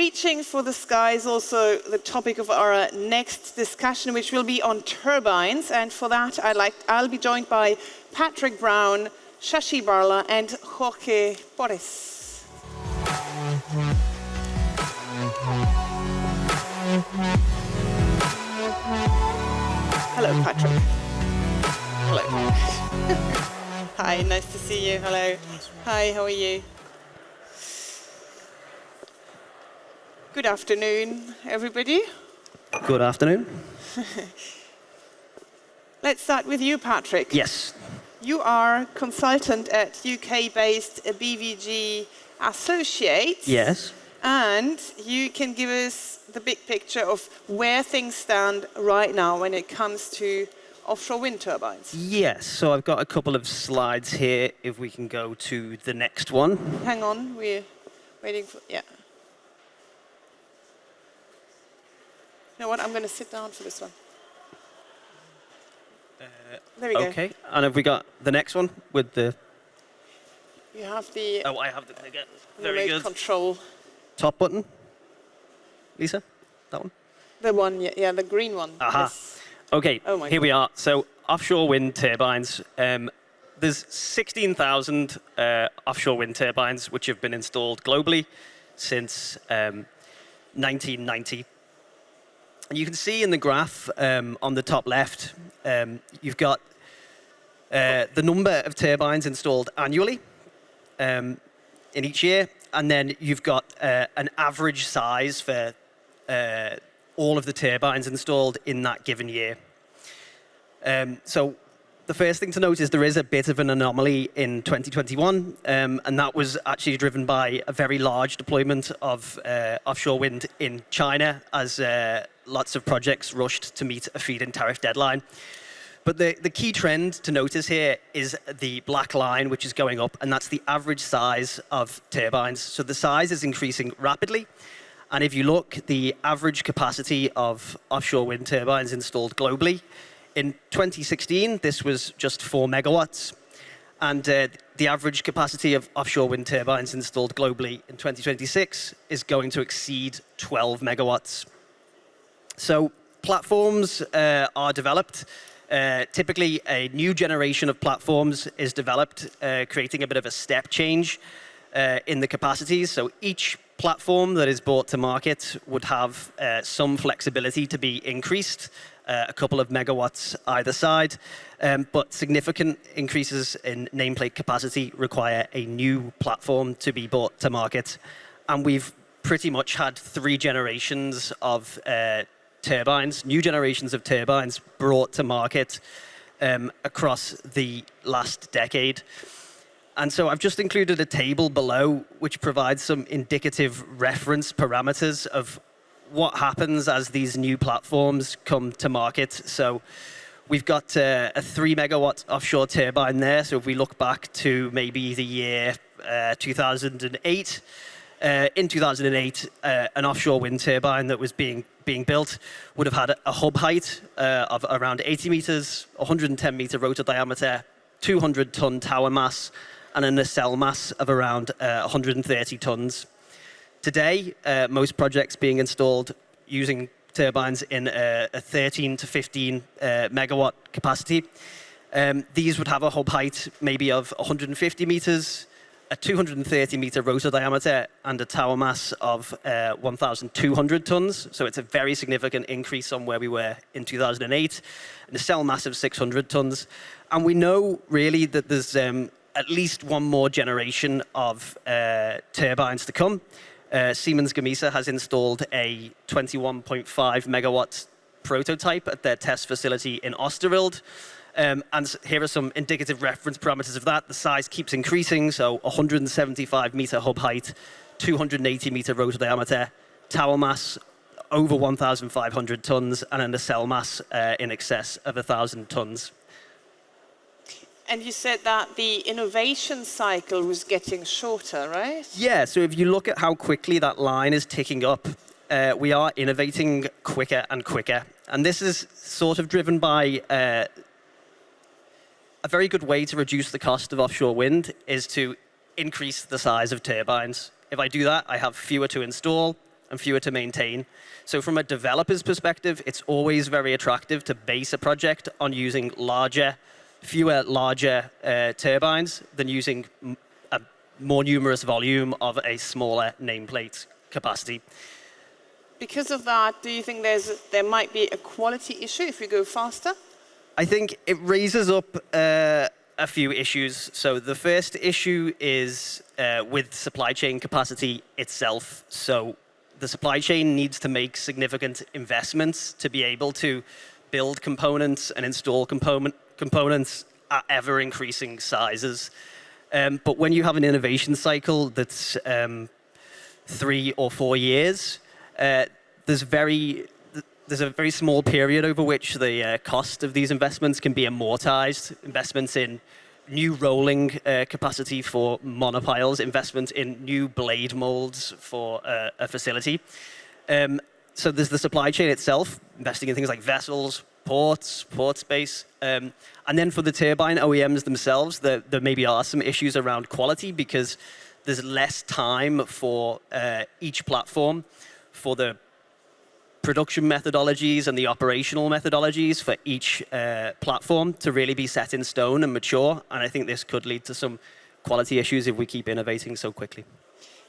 reaching for the sky is also the topic of our next discussion, which will be on turbines. And for that, I'll be joined by Patrick Browne, Shashi BARLA, and Jorge Porres. Hello, Patrick. Hello. Hi, nice to see you. Hello. Hi, how are you? Good afternoon, everybody. Good afternoon. Let's start with you, Patrick. Yes. You are consultant at UK-based BVG Associates. Yes. And you can give us the big picture of where things stand right now when it comes to offshore wind turbines. Yes, so I've got a couple of slides here, if we can go to the next one. Hang on, we're waiting for, yeah. You know what, I'm going to sit down for this one. There we go. Okay, and have we got the next one with the... You have the... Oh, I have the clicker. Very good. Control. Top button. Lisa, that one? The one, yeah, the green one. Aha. Yes. Okay, here we are. So offshore wind turbines. There's 16,000 offshore wind turbines which have been installed globally since 1990. And you can see in the graph on the top left, you've got the number of turbines installed annually in each year, and then you've got an average size for all of the turbines installed in that given year. So the first thing to note is there is a bit of an anomaly in 2021, and that was actually driven by a very large deployment of offshore wind in China as lots of projects rushed to meet a feed-in tariff deadline. But the key trend to notice here is the black line, which is going up, and that's the average size of turbines. So the size is increasing rapidly. And if you look, the average capacity of offshore wind turbines installed globally, in 2016, this was just 4 megawatts. And the average capacity of offshore wind turbines installed globally in 2026 is going to exceed 12 megawatts. So platforms are developed. Typically, a new generation of platforms is developed, creating a bit of a step change in the capacities. So each platform that is brought to market would have some flexibility to be increased, a couple of megawatts either side, but significant increases in nameplate capacity require a new platform to be brought to market. And we've pretty much had 3 generations of turbines, new generations of turbines brought to market across the last decade. And so I've just included a table below which provides some indicative reference parameters of what happens as these new platforms come to market. So we've got a 3 megawatt offshore turbine there. So if we look back to maybe the year 2008, in 2008, an offshore wind turbine that was being built would have had a hub height of around 80 meters, 110 meter rotor diameter, 200-ton tower mass, and a nacelle mass of around 130 tons. Today, most projects being installed using turbines in a 13 to 15 megawatt capacity. These would have a hub height maybe of 150 meters, a 230 meter rotor diameter, and a tower mass of 1,200 tons. So it's a very significant increase on where we were in 2008, and a nacelle mass of 600 tons. And we know really that there's at least one more generation of turbines to come. Siemens Gamesa has installed a 21.5 megawatt prototype at their test facility in Oosterwolde. And here are some indicative reference parameters of that. The size keeps increasing, so 175 meter hub height, 280 meter rotor diameter, tower mass over 1,500 tons, and a nacelle mass in excess of 1,000 tons. And you said that the innovation cycle was getting shorter, right? Yeah, so if you look at how quickly that line is ticking up, we are innovating quicker and quicker. And this is sort of driven by a very good way to reduce the cost of offshore wind is to increase the size of turbines. If I do that, I have fewer to install, and fewer to maintain. So from a developer's perspective, it's always very attractive to base a project on using fewer larger turbines than using a more numerous volume of a smaller nameplate capacity. Because of that, do you think there might be a quality issue if we go faster? I think it raises up a few issues. So the first issue is with supply chain capacity itself. So the supply chain needs to make significant investments to be able to build components and install components at ever-increasing sizes. But when you have an innovation cycle that's 3 or 4 years, there's a very small period over which the cost of these investments can be amortized. Investments in new rolling capacity for monopiles, investment in new blade molds for a facility. So there's the supply chain itself, investing in things like vessels, ports, port space. And then for the turbine OEMs themselves, there maybe are some issues around quality because there's less time for each platform for the production methodologies and the operational methodologies for each platform to really be set in stone and mature. And I think this could lead to some quality issues if we keep innovating so quickly.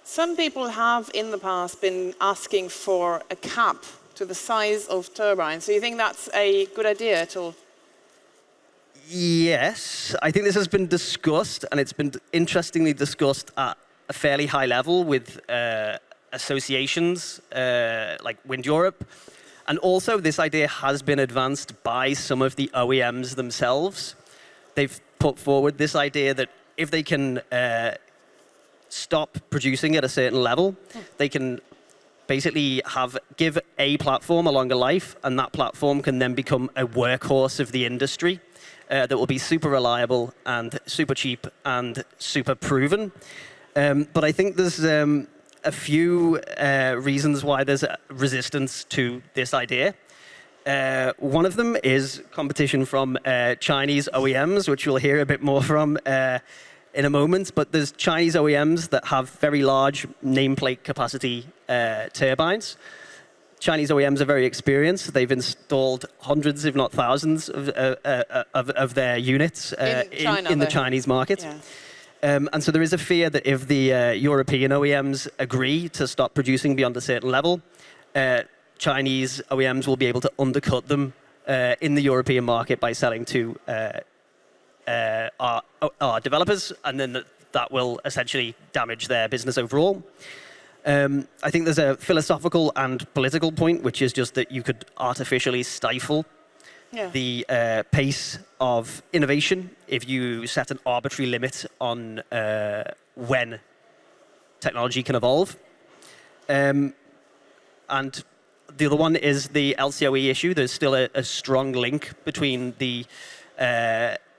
Some people have in the past been asking for a cap to the size of turbines. So you think that's a good idea at all? Yes, I think this has been discussed, and it's been interestingly discussed at a fairly high level with associations like Wind Europe. And also this idea has been advanced by some of the OEMs themselves. They've put forward this idea that if they can stop producing at a certain level, they can basically give a platform a longer life, and that platform can then become a workhorse of the industry that will be super reliable and super cheap and super proven. But I think there's a few reasons why there's a resistance to this idea. One of them is competition from Chinese OEMs, which we'll hear a bit more from in a moment. But there's Chinese OEMs that have very large nameplate capacity turbines. Chinese OEMs are very experienced. They've installed hundreds, if not thousands, of their units in the Chinese market. Yeah. And so there is a fear that if the European OEMs agree to stop producing beyond a certain level, Chinese OEMs will be able to undercut them in the European market by selling to our developers, and then that will essentially damage their business overall. I think there's a philosophical and political point, which is just that you could artificially stifle the pace of innovation if you set an arbitrary limit on when technology can evolve. And the other one is the LCOE issue. There's still a strong link between the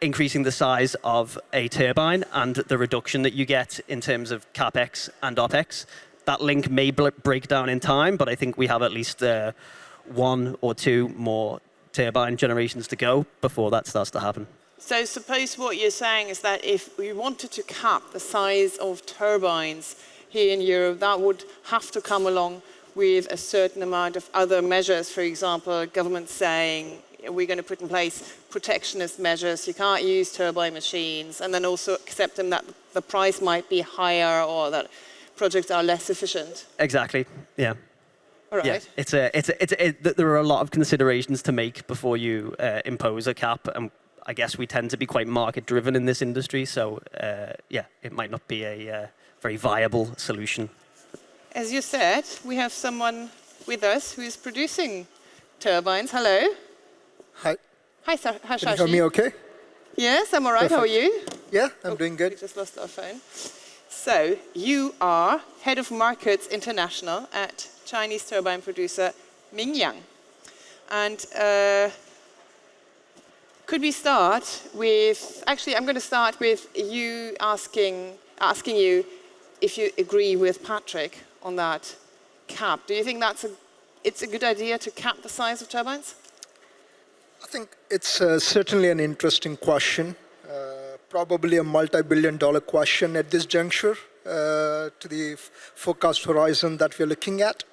increasing the size of a turbine and the reduction that you get in terms of CapEx and OpEx. That link may break down in time, but I think we have at least 1 or 2 more turbine generations to go before that starts to happen. So suppose what you're saying is that if we wanted to cap the size of turbines here in Europe, that would have to come along with a certain amount of other measures. For example, government saying we're going to put in place protectionist measures, you can't use turbine machines, and then also accepting that the price might be higher or that projects are less efficient. Exactly, yeah. All right. Yeah, there are a lot of considerations to make before you impose a cap, and I guess we tend to be quite market-driven in this industry, so yeah, it might not be a very viable solution. As you said, we have someone with us who is producing turbines. Hello. Hi. Hi, Shashi. Can you hear me okay? Yes, I'm all right. Perfect. How are you? Yeah, I'm doing good. We just lost our phone. So, you are Head of Markets International at Chinese turbine producer Mingyang. And could we start with, actually I'm going to start with you asking you if you agree with Patrick on that cap. Do you think it's a good idea to cap the size of turbines? I think it's certainly an interesting question, probably a multi-billion-dollar question at this juncture to the forecast horizon that we're looking at.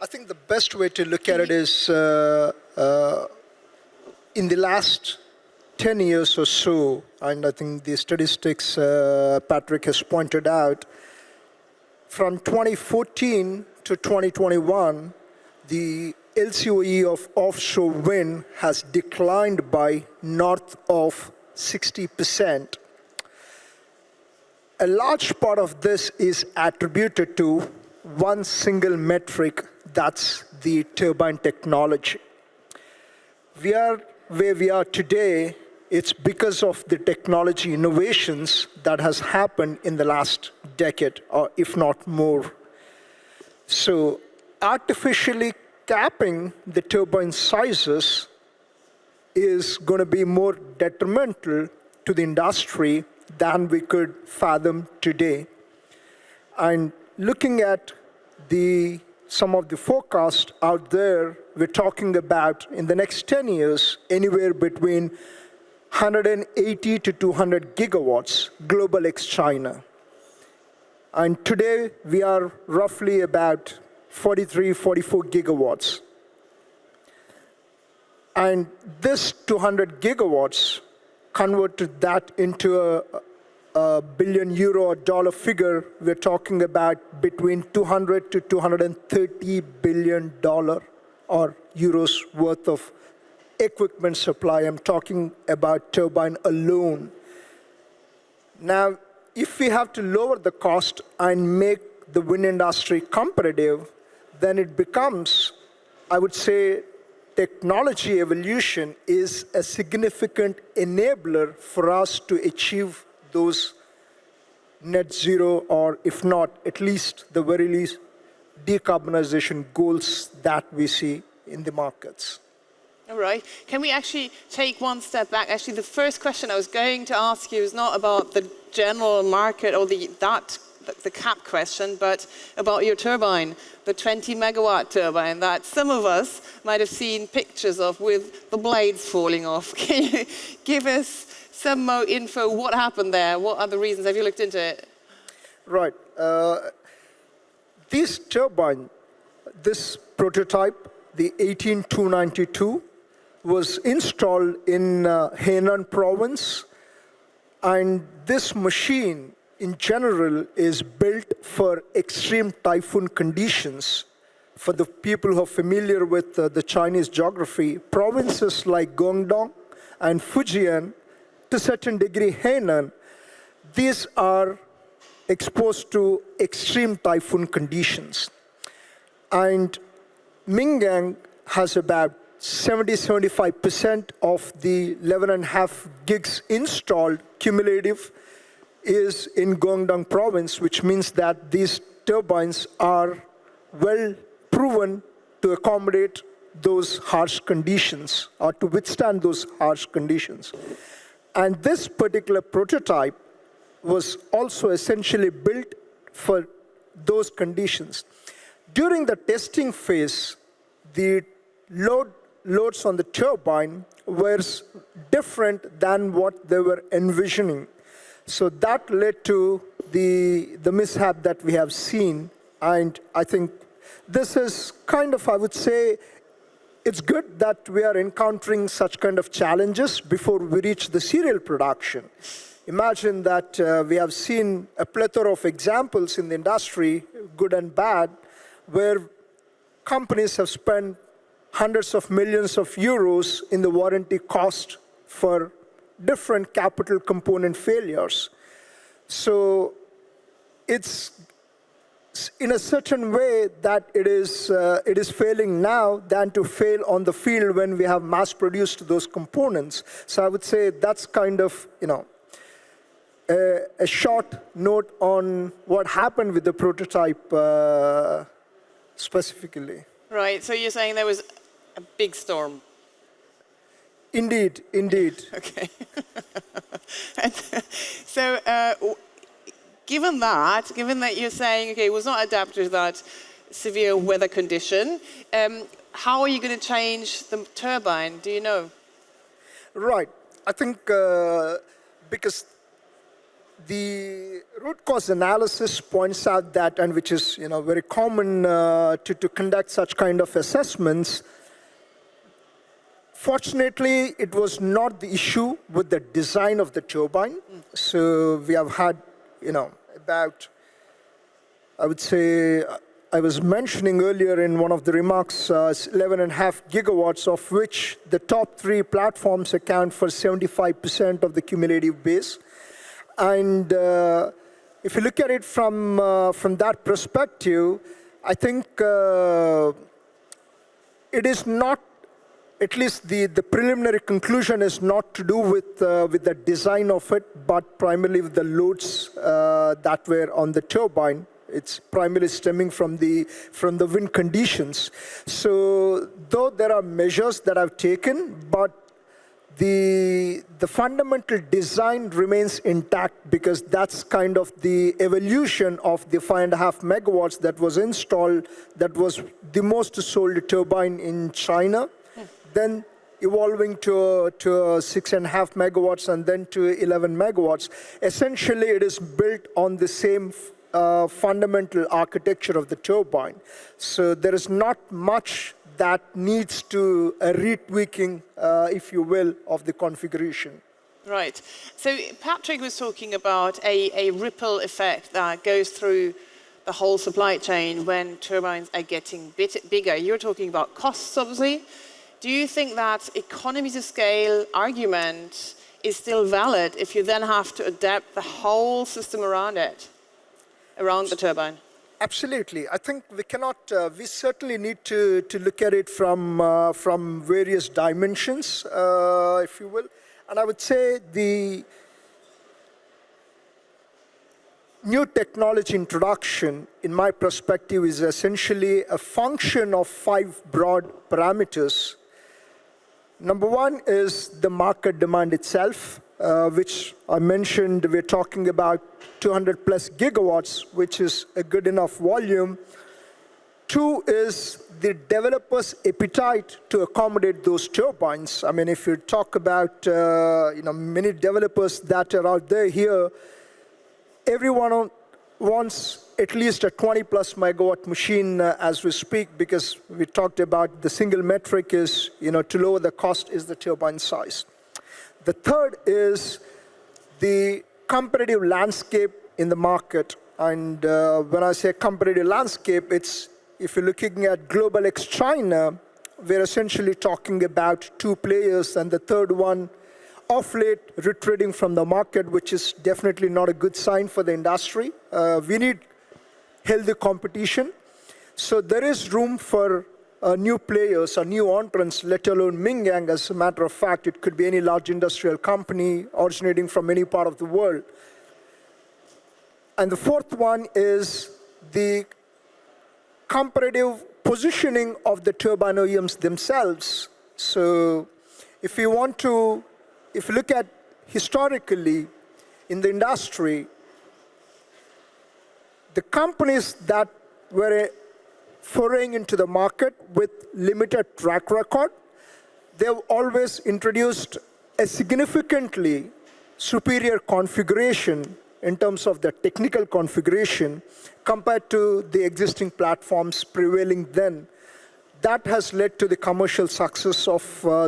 I think the best way to look at it is in the last 10 years or so, and I think the statistics Patrick has pointed out, from 2014 to 2021, the LCOE of offshore wind has declined by north of 60%. A large part of this is attributed to one single metric, that's the turbine technology. We are where we are today, it's because of the technology innovations that has happened in the last decade, or if not more. So artificially capping the turbine sizes is going to be more detrimental to the industry than we could fathom today. And looking at some of the forecasts out there, we're talking about in the next 10 years, anywhere between 180 to 200 gigawatts, global ex-China. And today, we are roughly about 43, 44 gigawatts. And this 200 gigawatts, converted that into a billion euro or dollar figure, we're talking about between 200 to 230 billion dollar or euros worth of equipment supply. I'm talking about turbine alone. Now, if we have to lower the cost and make the wind industry competitive, then it becomes, I would say, technology evolution is a significant enabler for us to achieve those net zero, or if not, at least the very least decarbonization goals that we see in the markets. All right. Can we actually take one step back? Actually, the first question I was going to ask you is not about the general market or the cap question, but about your turbine, the 20 megawatt turbine that some of us might have seen pictures of with the blades falling off. Can you give us some more info? What happened there? What are the reasons? Have you looked into it? Right. This turbine, this prototype, the 18292, was installed in Henan province, and this machine in general is built for extreme typhoon conditions. For the people who are familiar with the Chinese geography, provinces like Guangdong and Fujian, to a certain degree Henan, these are exposed to extreme typhoon conditions. And Mingyang has about 70-75% of the 11.5 gigs installed cumulative is in Guangdong province, which means that these turbines are well proven to accommodate those harsh conditions, or to withstand those harsh conditions. And this particular prototype was also essentially built for those conditions. During the testing phase, the loads on the turbine were different than what they were envisioning. So that led to the mishap that we have seen. And I think this is kind of, I would say, it's good that we are encountering such kind of challenges before we reach the serial production. Imagine that we have seen a plethora of examples in the industry, good and bad, where companies have spent hundreds of millions of euros in the warranty cost for different capital component failures. So it's in a certain way that it is failing now than to fail on the field when we have mass-produced those components. So I would say that's kind of, a short note on what happened with the prototype specifically. Right, so you're saying there was a big storm. Indeed, indeed. Okay. So given that you're saying, okay, it was not adapted to that severe weather condition, how are you going to change the turbine? Do you know? Right. I think because the root cause analysis points out that, and which is very common to conduct such kind of assessments. Fortunately, it was not the issue with the design of the turbine. So we have had, about, I would say, I was mentioning earlier in one of the remarks, 11.5 gigawatts, of which the top 3 platforms account for 75% of the cumulative base. And if you look at it from that perspective, I think it is not, at least the preliminary conclusion is not to do with the design of it, but primarily with the loads that were on the turbine. It's primarily stemming from the wind conditions. So though there are measures that I've taken, but the fundamental design remains intact, because that's kind of the evolution of the 5.5 megawatts that was installed, that was the most sold turbine in China. Then evolving to 6.5 megawatts and then to 11 megawatts. Essentially, it is built on the same fundamental architecture of the turbine. So there is not much that needs to a retweaking, if you will, of the configuration. Right. So Patrick was talking about a ripple effect that goes through the whole supply chain when turbines are getting bigger. You're talking about costs, obviously. Do you think that economies of scale argument is still valid if you then have to adapt the whole system around it, around the turbine? Absolutely. I think we cannot, we certainly need to look at it from various dimensions, if you will. And I would say the new technology introduction, in my perspective, is essentially a function of 5 broad parameters. Number 1 is the market demand itself, which I mentioned. We're talking about 200 plus gigawatts, which is a good enough volume. 2 is the developer's appetite to accommodate those turbines. I mean, if you talk about many developers that are out there here, everyone wants at least a 20 plus megawatt machine as we speak, because we talked about the single metric is, to lower the cost is the turbine size. The third is the competitive landscape in the market. And when I say competitive landscape, it's, if you're looking at global ex-China, we're essentially talking about 2 players, and the third one of late retreating from the market, which is definitely not a good sign for the industry. We need healthy competition. So there is room for new players or new entrants, let alone Mingyang. As a matter of fact, it could be any large industrial company originating from any part of the world. And the fourth one is the competitive positioning of the turbine OEMs themselves. So if you look at historically in the industry, the companies that were foraying into the market with limited track record, they've always introduced a significantly superior configuration in terms of the technical configuration compared to the existing platforms prevailing then. That has led to the commercial success of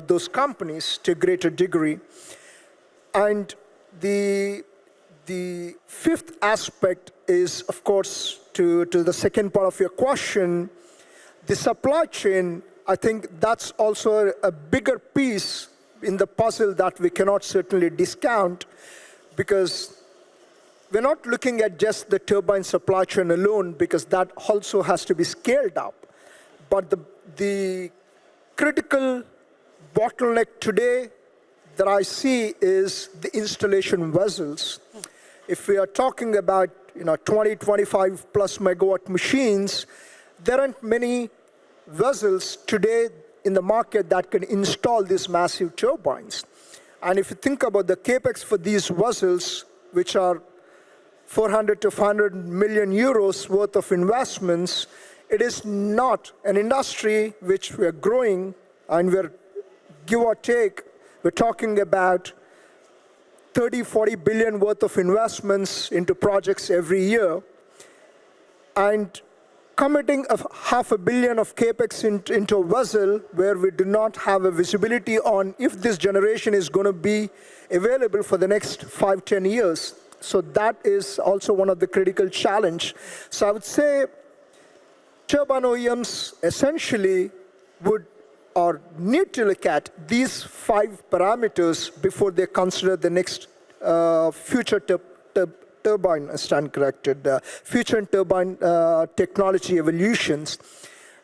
those companies to a greater degree. And the fifth aspect is, of course, to the second part of your question, the supply chain. I think that's also a bigger piece in the puzzle that we cannot certainly discount, because we're not looking at just the turbine supply chain alone, because that also has to be scaled up. But the critical bottleneck today that I see is the installation vessels. If we are talking about 20, 25 plus megawatt machines, there aren't many vessels today in the market that can install these massive turbines. And if you think about the capex for these vessels, which are 400 to 500 million euros worth of investments, it is not an industry which we are growing, and we're, give or take, we're talking about 30-40 billion worth of investments into projects every year, and committing of $500 million of capex into a vessel where we do not have a visibility on if this generation is going to be available for the next 5-10 years. So that is also one of the critical challenge. So I would say turbine OEMs essentially would or need to look at these 5 parameters before they consider the next future turbine, I stand corrected, future turbine technology evolutions.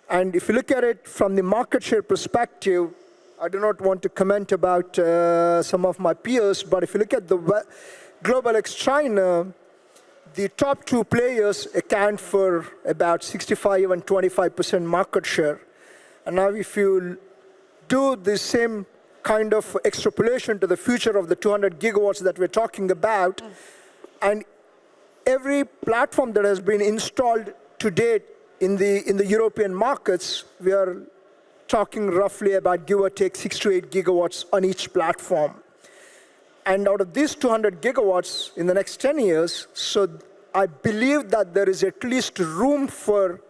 And if you look at it from the market share perspective, I do not want to comment about some of my peers, but if you look at the global ex-China, the top 2 players account for about 65 and 25% market share. And now if you do the same kind of extrapolation to the future of the 200 gigawatts that we're talking about, and every platform that has been installed to date in the European markets, we are talking roughly about give or take 6 to 8 gigawatts on each platform. And out of these 200 gigawatts in the next 10 years, so I believe that there is at least room for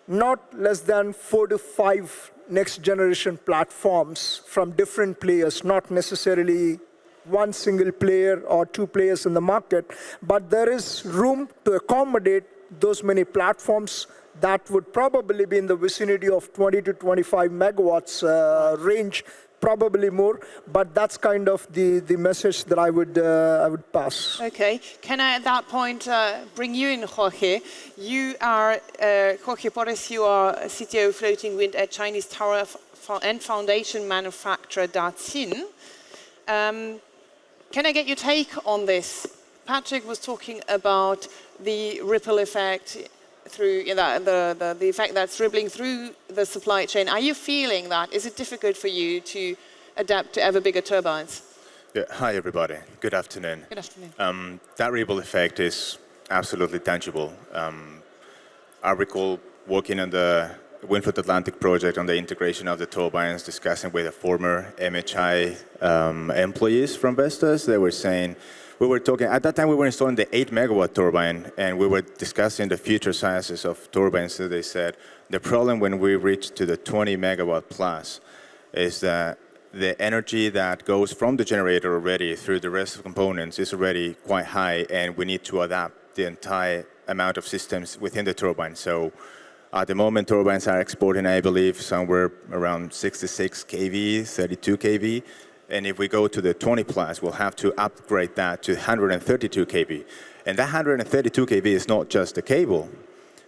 not less than 4 to 5 next generation platforms from different players, not necessarily one single player or 2 players in the market, but there is room to accommodate those many platforms that would probably be in the vicinity of 20 to 25 megawatts range, probably more, but that's kind of the message that I would pass. Okay, can I at that point bring you in, Jorge? You are, Jorge Porres, you are CTO floating wind at Chinese tower and foundation manufacturer Dajin. Can I get your take on this? Patrick was talking about the ripple effect through the effect that's rippling through the supply chain. Are you feeling that? Is it difficult for you to adapt to ever bigger turbines? Yeah, hi, everybody. Good afternoon. Good afternoon. That ripple effect is absolutely tangible. I recall working on the Windford Atlantic project on the integration of the turbines, discussing with the former MHI employees from Vestas. They were saying, we were talking, at that time we were installing the 8 megawatt turbine, and we were discussing the future sizes of turbines. So they said, the problem when we reach to the 20 megawatt plus is that the energy that goes from the generator already through the rest of the components is already quite high, and we need to adapt the entire amount of systems within the turbine. So at the moment, turbines are exporting, I believe, somewhere around 66 kV, 32 kV. And if we go to the 20 plus, we'll have to upgrade that to 132 kV. And that 132 kV is not just the cable.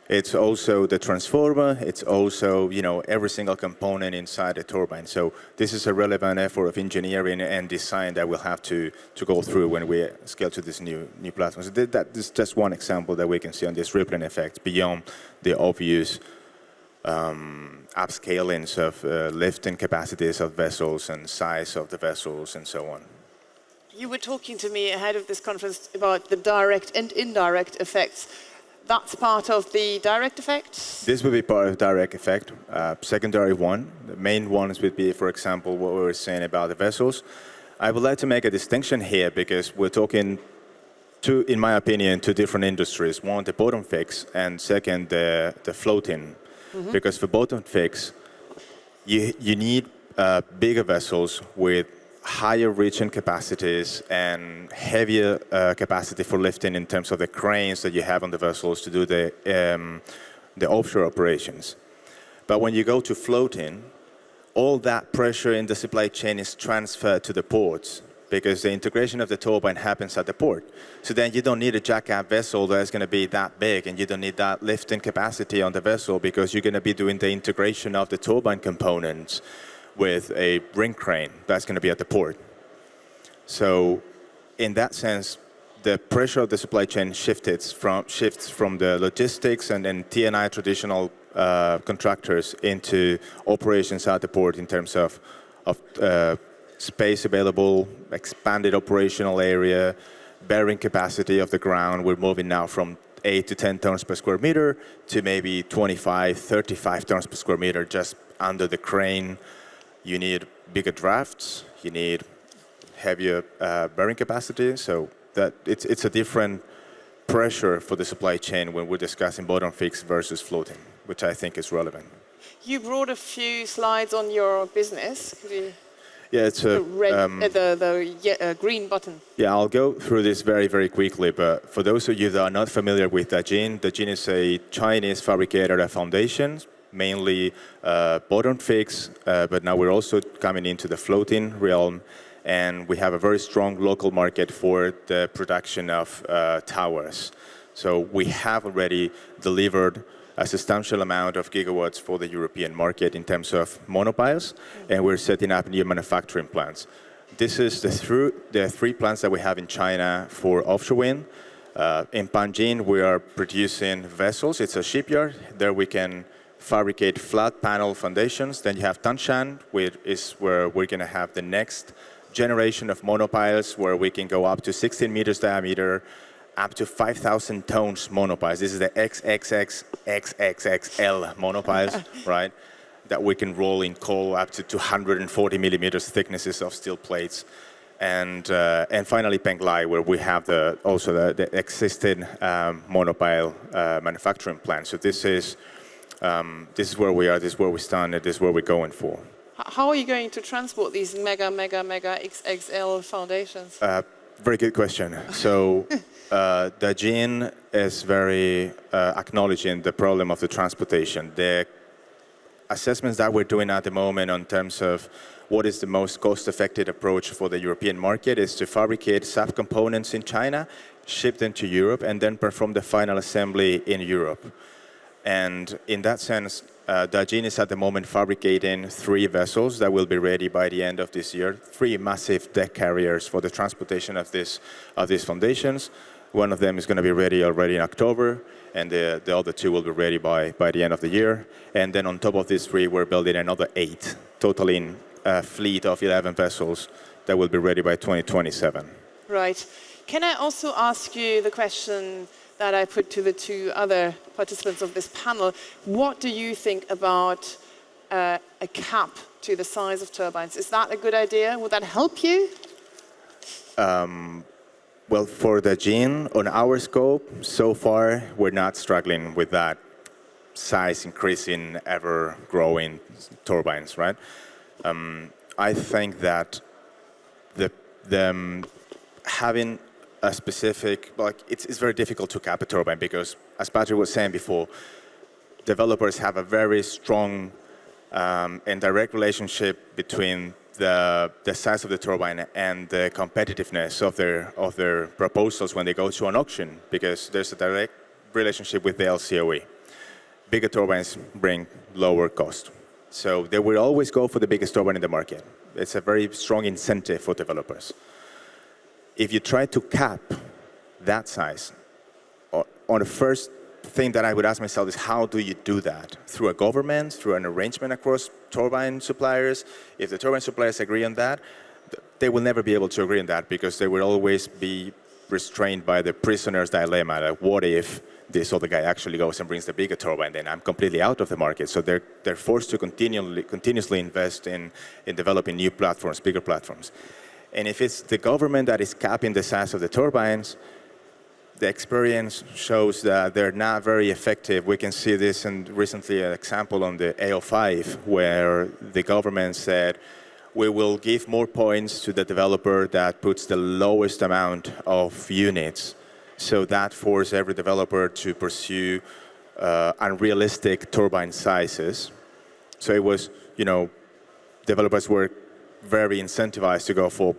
It's also the transformer. It's also, every single component inside the turbine. So this is a relevant effort of engineering and design that we'll have to go through when we scale to this new platform. So that is just one example that we can see on this rippling effect beyond the obvious upscalings of lifting capacities of vessels and size of the vessels and so on. You were talking to me ahead of this conference about the direct and indirect effects. That's part of the direct effects? This would be part of direct effect. Secondary one, the main ones would be, for example, what we were saying about the vessels. I would like to make a distinction here because we're talking in my opinion, two different industries. One, the bottom fix, and second, the floating. Mm-hmm. Because for bottom fix, you need bigger vessels with higher reaching capacities and heavier capacity for lifting in terms of the cranes that you have on the vessels to do the offshore operations. But when you go to floating, all that pressure in the supply chain is transferred to the ports because the integration of the turbine happens at the port. So then you don't need a jack-up vessel that's going to be that big, and you don't need that lifting capacity on the vessel because you're going to be doing the integration of the turbine components with a ring crane that's going to be at the port. So in that sense, the pressure of the supply chain shifts from the logistics and T&I traditional contractors into operations at the port in terms of space available, expanded operational area, bearing capacity of the ground. We're moving now from 8 to 10 tons per square meter to maybe 25, 35 tons per square meter just under the crane. You need bigger drafts, you need heavier bearing capacity. So that it's a different pressure for the supply chain when we're discussing bottom fixed versus floating, which I think is relevant. You brought a few slides on your business. Could you Yeah, it's a green button. Yeah, I'll go through this very, very quickly, but for those of you that are not familiar with Dajin, Dajin is a Chinese fabricator of foundations, mainly bottom fix, but now we're also coming into the floating realm, and we have a very strong local market for the production of towers. So we have already delivered a substantial amount of gigawatts for the European market in terms of monopiles, and we're setting up new manufacturing plants. This is the three plants that we have in China for offshore wind. In Panjin, we are producing vessels. It's a shipyard. There we can fabricate flat panel foundations. Then you have Tanshan, where we're going to have the next generation of monopiles, where we can go up to 16 meters diameter, up to 5,000 tons monopiles. This is the XXXXXL monopiles, right? That we can roll in coal up to 240 millimeters thicknesses of steel plates. And finally, Penglai, where we have also the existing monopile manufacturing plant. So this is where we are, this is where we stand, and this is where we're going for. How are you going to transport these mega XXL foundations? Very good question. So Dajin is very acknowledging the problem of the transportation. The assessments that we're doing at the moment in terms of what is the most cost-effective approach for the European market is to fabricate subcomponents in China, ship them to Europe, and then perform the final assembly in Europe. And in that sense, Dajin is at the moment fabricating 3 vessels that will be ready by the end of this year, 3 massive deck carriers for the transportation of these foundations. One of them is going to be ready already in October, and the other 2 will be ready by the end of the year. And then on top of these 3, we're building another 8, totaling a fleet of 11 vessels that will be ready by 2027. Right. Can I also ask you the question that I put to the 2 other participants of this panel? What do you think about a cap to the size of turbines? Is that a good idea? Would that help you? Well, for Dajin, on our scope, so far, we're not struggling with that size increasing, ever-growing turbines, right? I think that having a specific, it's very difficult to cap a turbine because, as Patrick was saying before, developers have a very strong and direct relationship between the size of the turbine and the competitiveness of their proposals when they go to an auction, because there's a direct relationship with the LCOE. Bigger turbines bring lower cost. So they will always go for the biggest turbine in the market. It's a very strong incentive for developers. If you try to cap that size, on the first thing that I would ask myself is, how do you do that? Through a government, through an arrangement across turbine suppliers? If the turbine suppliers agree on that, they will never be able to agree on that because they will always be restrained by the prisoner's dilemma. Like, what if this other guy actually goes and brings the bigger turbine? Then I'm completely out of the market. So they're forced to continuously invest in developing new platforms, bigger platforms. And if it's the government that is capping the size of the turbines, the experience shows that they're not very effective. We can see this in recently an example on the AO5, where the government said, we will give more points to the developer that puts the lowest amount of units. So that forced every developer to pursue unrealistic turbine sizes. So it was, developers were very incentivized to go for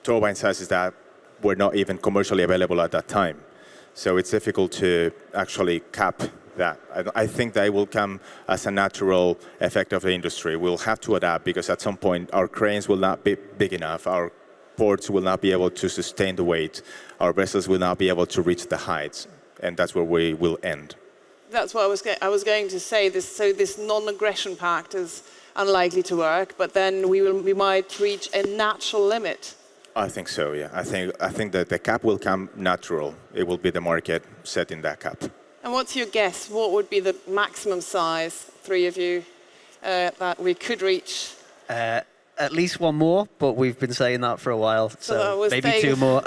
turbine sizes that were not even commercially available at that time. So it's difficult to actually cap that. I think that will come as a natural effect of the industry. We'll have to adapt because at some point our cranes will not be big enough, our ports will not be able to sustain the weight, our vessels will not be able to reach the heights, and that's where we will end. That's what I was going to say. This non-aggression pact is unlikely to work, but then we might reach a natural limit. I think so, yeah. I think that the cap will come natural. It will be the market setting that cap. And what's your guess? What would be the maximum size, 3 of you, that we could reach? at least one more, but we've been saying that for a while. So we'll maybe stay- 2 more.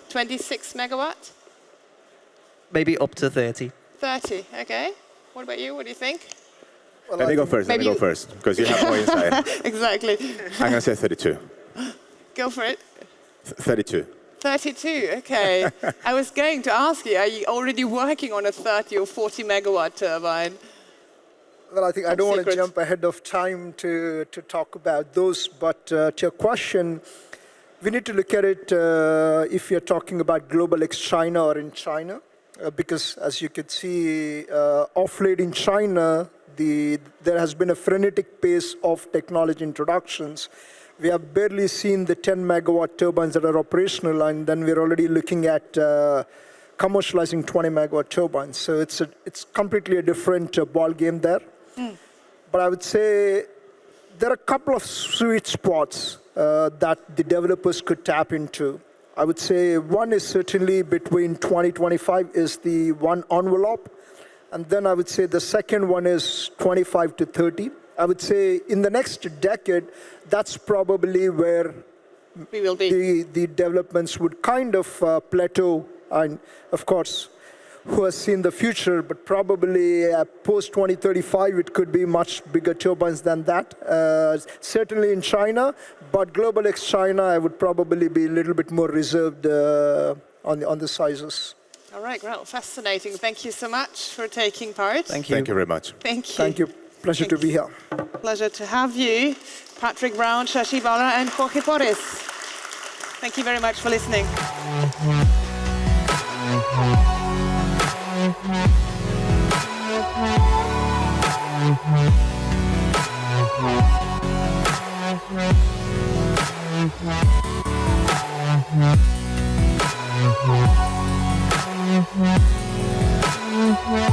26 megawatt? Maybe up to 30. 30, okay. What about you? What do you think? Let me go first. Let me Maybe go first, because you have more insight. Exactly. I'm going to say 32. Go for it. 32. 32, okay. I was going to ask you, are you already working on a 30 or 40 megawatt turbine? Well, I think I don't want to secret. jump ahead of time to talk about those, but to your question, we need to look at it if you're talking about global ex-China or in China, because as you could see, off late in China, there has been a frenetic pace of technology introductions. We have barely seen the 10 megawatt turbines that are operational, and then we're already looking at commercializing 20 megawatt turbines. So it's completely a different ball game there. But I would say there are a couple of sweet spots that the developers could tap into. I would say one is certainly between 2025 is the one envelope. And then I would say the second one is 25 to 30. I would say in the next decade, that's probably where We will be. the developments would kind of plateau. And of course, who has seen the future, but probably post-2035, it could be much bigger turbines than that. Certainly in China, but global ex-China, I would probably be a little bit more reserved on the sizes. All right, well, fascinating. Thank you so much for taking part. Thank you. Thank you very much. Thank you. Thank you. Pleasure to be here. Pleasure to have you, Patrick Browne, Shashi, BARLA, and Jorge Porres. Thank you very much for listening. Mm-hmm.